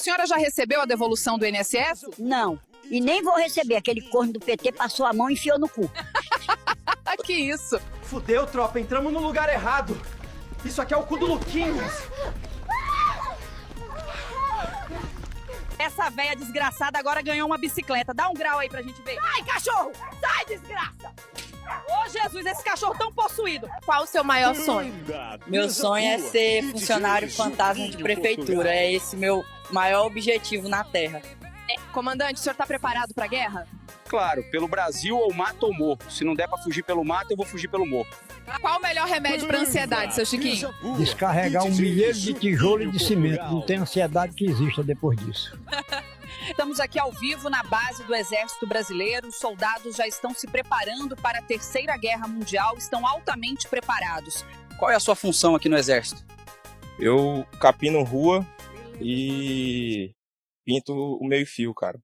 A senhora já recebeu a devolução do INSS? Não. E nem vou receber. Aquele corno do PT passou a mão e enfiou no cu. Que isso? Fudeu, tropa, entramos no lugar errado. Isso aqui é o cu do Luquinhas. Essa véia desgraçada agora ganhou uma bicicleta. Dá um grau aí pra gente ver. Sai, cachorro! Sai, desgraça! Ô, Jesus, esse cachorro tão possuído. Qual o seu maior sonho? Meu sonho é ser funcionário fantasma de prefeitura. É esse meu maior objetivo na Terra. Comandante, o senhor está preparado para a guerra? Claro, pelo Brasil ou mato ou morro. Se não der pra fugir pelo mato, eu vou fugir pelo morro. Qual o melhor remédio para ansiedade, seu Chiquinho? Descarregar um milheiro de tijolo e de cimento. Não tem ansiedade que exista depois disso. Estamos aqui ao vivo na base do Exército Brasileiro. Os soldados já estão se preparando para a Terceira Guerra Mundial, estão altamente preparados. Qual é a sua função aqui no Exército? Eu capino rua e pinto o meio-fio, cara.